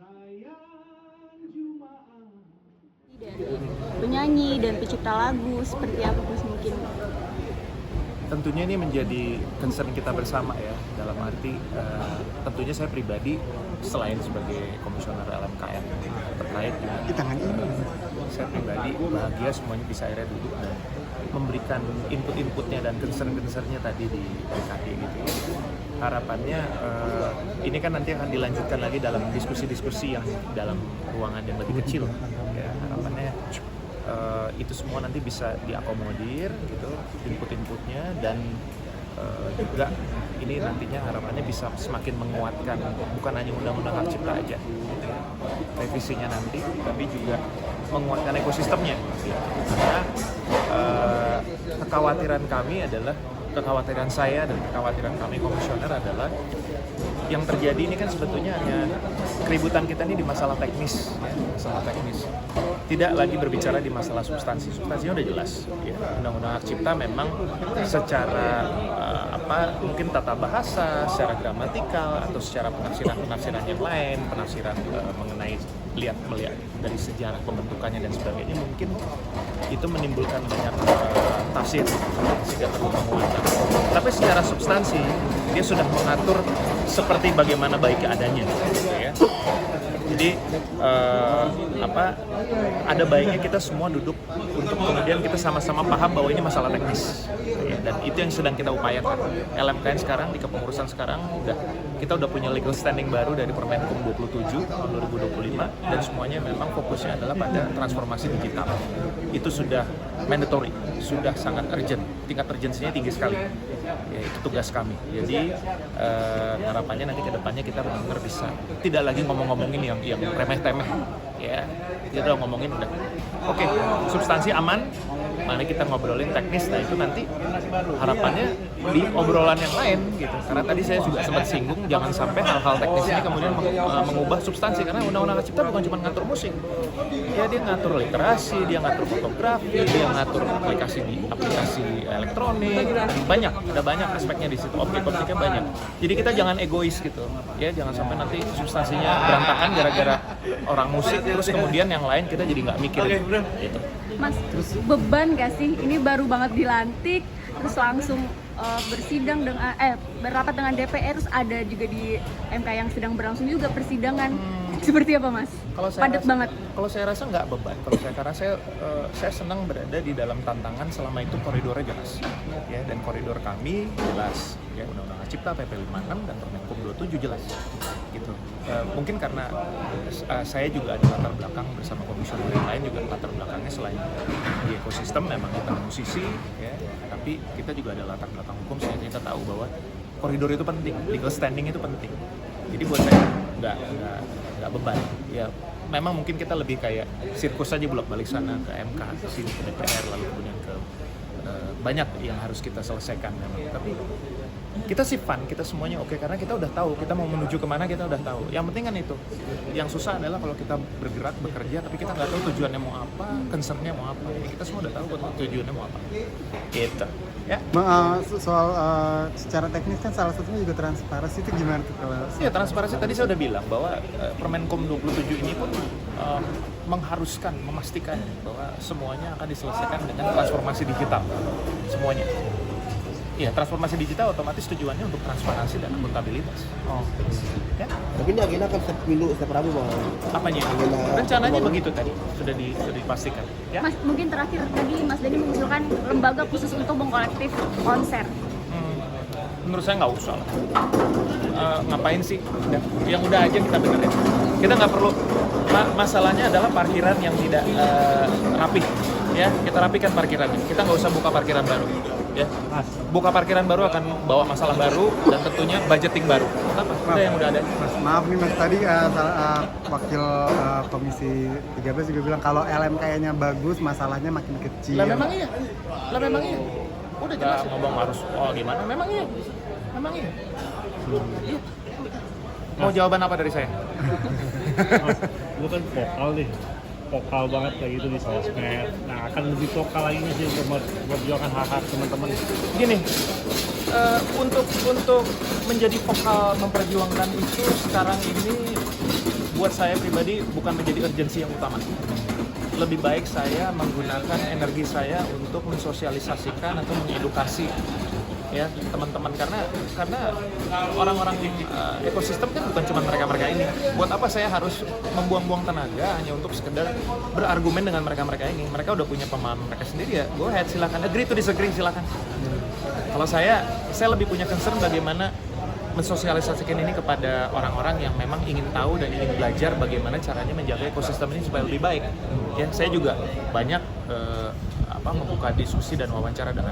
Dari penyanyi dan pencipta lagu seperti apa Mas mungkin? Tentunya ini menjadi concern kita bersama ya, dalam arti tentunya saya pribadi selain sebagai komisioner LMKN terkait dengan saya pribadi bahagia semuanya bisa akhirnya duduk dan memberikan input-inputnya dan concern-concernnya tadi di BKD gitu ya. Harapannya ini kan nanti akan dilanjutkan lagi dalam diskusi-diskusi yang dalam ruangan yang lebih kecil ya. Harapannya itu semua nanti bisa diakomodir gitu input-inputnya dan juga ini nantinya harapannya bisa semakin menguatkan bukan hanya undang-undang hak cipta aja gitu ya, revisinya nanti tapi juga menguatkan ekosistemnya gitu. Karena kekhawatiran saya dan kekhawatiran kami komisioner adalah yang terjadi ini kan sebetulnya hanya keributan kita ini di masalah teknis ya, masalah teknis. Tidak lagi berbicara di masalah substansinya udah jelas ya. Undang-undang hak cipta memang secara mungkin tata bahasa, secara gramatikal atau secara penafsiran yang lain, penafsiran mengenai melihat dari sejarah pembentukannya dan sebagainya mungkin itu menimbulkan banyak tafsir sehingga perlu penguatan. Tapi secara substansi dia sudah mengatur seperti bagaimana baiknya adanya ya. Jadi ada baiknya kita semua duduk untuk kemudian kita sama-sama paham bahwa ini masalah teknis ya, dan itu yang sedang kita upayakan. LMKN sekarang di kepengurusan sekarang kita udah punya legal standing baru dari Permenkum 27 tahun 2025 dan semuanya memang fokusnya adalah pada transformasi digital. Itu sudah mandatory, sudah sangat urgent, tingkat urgensinya tinggi sekali. Ya, itu tugas kami. Jadi harapannya nanti ke depannya kita benar-benar bisa tidak lagi ngomongin yang remeh-temeh ya. Kita udah ngomongin udah oke, substansi aman, mari kita ngobrolin teknis. Nah itu nanti harapannya di obrolan yang lain gitu. Karena tadi saya juga sempat singgung jangan sampai hal-hal teknis ini kemudian mengubah substansi, karena undang-undang hak cipta bukan cuma ngatur musik. Ya dia ngatur literasi, dia ngatur fotografi, dia ngatur aplikasi elektronik, ada banyak aspeknya di situ. Objek-objeknya banyak. Jadi kita jangan egois gitu. Ya jangan sampai nanti substansinya berantakan gara-gara orang musik terus kemudian yang lain kita jadi nggak mikir gitu. Mas, beban gak sih? Ini baru banget dilantik, terus langsung bersidang dengan berapat dengan DPR, terus ada juga di MK yang sedang berlangsung juga persidangan. Seperti apa Mas? Padat banget. Kalau saya rasa nggak beban. Karena saya senang berada di dalam tantangan selama itu koridornya jelas. Ya, dan koridor kami jelas. Ya, Undang-Undang Hak Cipta, PP 56 dan Permenkum 27 jelas. Gitu. Mungkin karena saya juga ada latar belakang bersama komisioner yang lain juga latar belakangnya selain di ekosistem memang kita musisi ya, tapi kita juga ada latar belakang hukum sehingga kita tahu bahwa koridor itu penting, legal standing itu penting. Jadi buat saya nggak beban. Ya memang mungkin kita lebih kayak sirkus aja bolak-balik sana ke MK, ke sini ke DPR lalu kemudian ke banyak yang harus kita selesaikan memang. Tapi kita sih fun, kita semuanya oke karena kita udah tahu kita mau menuju kemana, kita udah tahu. Yang penting kan itu. Yang susah adalah kalau kita bergerak, bekerja, tapi kita nggak tahu tujuannya mau apa, concernnya mau apa. Kita semua udah tahu tujuannya mau apa. Gitu. Ya. Soal secara teknis kan salah satunya juga transparansi, itu gimana tuh kalau? Ya transparansi tadi saya udah bilang bahwa Permenkum 27 ini pun mengharuskan, memastikan bahwa semuanya akan diselesaikan dengan transformasi digital. Semuanya. Ya, transformasi digital otomatis tujuannya untuk transparansi dan akuntabilitas. Oh. Ya? Tapi ini agenda kan setiap minggu, setiap Rabu Bang. Apanya? Rencananya begitu tadi, sudah dipastikan. Ya? Mas, mungkin terakhir tadi Mas Denny mengusulkan lembaga khusus untuk mengkolektif konser. Menurut saya nggak usah. Ngapain sih? Yang udah aja kita benerin. Kita nggak perlu. Masalahnya adalah parkiran yang tidak rapih. Ya, kita rapikan parkirannya. Kita nggak usah buka parkiran baru. Ya, buka parkiran baru akan bawa masalah baru dan tentunya budgeting baru. Apa? Udah yang udah ada. Mas, maaf nih Mas, tadi wakil Komisi 13 juga bilang kalau LMKN-nya bagus, masalahnya makin kecil. Lah memang iya. Udah jelas ngomong harus gimana? Memang iya. Iya. Mau jawaban apa dari saya? Lu kan vokal nih, vokal banget kayak gitu di sosmed. Nah, akan lebih vokal lagi sih untuk memperjuangkan hak-hak teman-teman. Gini, untuk menjadi vokal memperjuangkan itu sekarang ini buat saya pribadi bukan menjadi urgensi yang utama. Lebih baik saya menggunakan energi saya untuk mensosialisasikan atau mengedukasi ya teman-teman, karena orang-orang ekosistem kan bukan cuma mereka ini. Buat apa saya harus membuang-buang tenaga hanya untuk sekedar berargumen dengan mereka ini? Mereka udah punya pemahaman mereka sendiri, ya go ahead, silakan, agree to disagree, silakan. Kalau saya lebih punya concern bagaimana mensosialisasikan ini kepada orang-orang yang memang ingin tahu dan ingin belajar bagaimana caranya menjaga ekosistem ini supaya lebih baik. Ya, saya juga banyak membuka diskusi dan wawancara dengan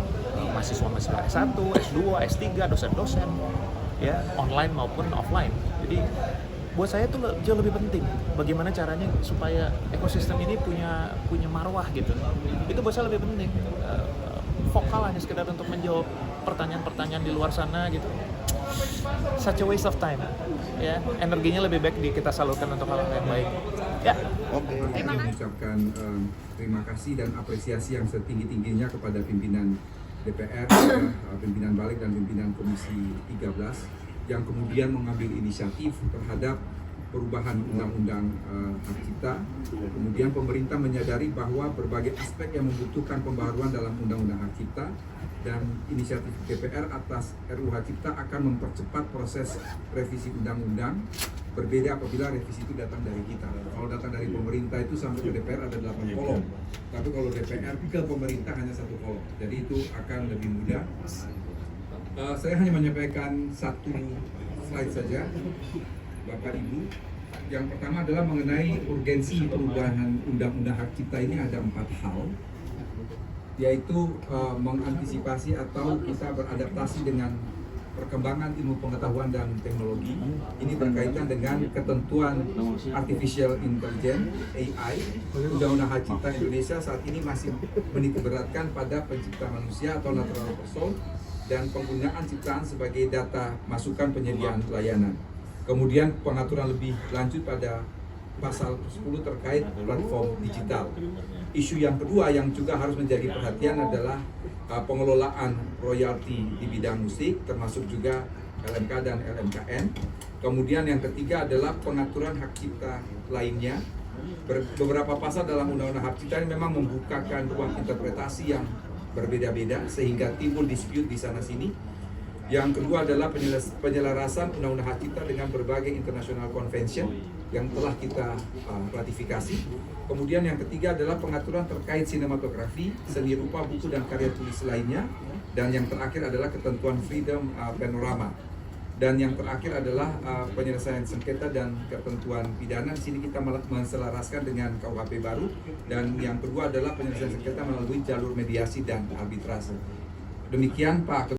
mahasiswa-mahasiswa S1, S2, S3, dosen-dosen, ya online maupun offline. Jadi buat saya itu jauh lebih penting bagaimana caranya supaya ekosistem ini punya marwah gitu. Itu buat saya lebih penting. Vokal hanya sekedar untuk menjawab pertanyaan-pertanyaan di luar sana gitu. Such a waste of time. Ya, energinya lebih baik kita salurkan untuk hal yang baik. Ya. Terima kasih. Mengucapkan terima kasih dan apresiasi yang setinggi-tingginya kepada pimpinan DPR, pimpinan balik dan pimpinan Komisi 13 yang kemudian mengambil inisiatif terhadap perubahan undang-undang hak cipta. Kemudian pemerintah menyadari bahwa berbagai aspek yang membutuhkan pembaharuan dalam undang-undang hak cipta, dan inisiatif DPR atas RUU Hak Cipta akan mempercepat proses revisi undang-undang. Berbeda apabila revisi itu datang dari kita. Kalau datang dari pemerintah itu sampai ke DPR ada 8 kolom. Tapi kalau DPR ke pemerintah hanya 1 kolom. Jadi itu akan lebih mudah. Saya hanya menyampaikan 1 slide saja, Bapak Ibu. Yang pertama adalah mengenai urgensi perubahan undang-undang hak cipta ini ada 4 hal, yaitu mengantisipasi atau kita beradaptasi dengan perkembangan ilmu pengetahuan dan teknologi. Ini berkaitan dengan ketentuan artificial intelligence (AI). Undang-undang hak cipta Indonesia saat ini masih menitikberatkan pada pencipta manusia atau natural person dan penggunaan ciptaan sebagai data masukan penyediaan layanan. Kemudian pengaturan lebih lanjut pada pasal 10 terkait platform digital. Isu yang kedua yang juga harus menjadi perhatian adalah pengelolaan royalti di bidang musik, termasuk juga LMK dan LMKN. Kemudian yang ketiga adalah pengaturan hak cipta lainnya. Beberapa pasal dalam Undang-Undang Hak Cipta ini memang membukakan ruang interpretasi yang berbeda-beda sehingga timbul dispute di sana-sini. Yang kedua adalah penyelarasan Undang-Undang Hak Cipta dengan berbagai international convention yang telah kita ratifikasi. Kemudian yang ketiga adalah pengaturan terkait sinematografi, seni rupa, buku dan karya tulis lainnya. Dan yang terakhir adalah ketentuan freedom panorama. Dan yang terakhir adalah penyelesaian sengketa dan ketentuan pidana. Di sini kita menselaraskan dengan KUHP baru. Dan yang kedua adalah penyelesaian sengketa melalui jalur mediasi dan arbitrase. Demikian Pak.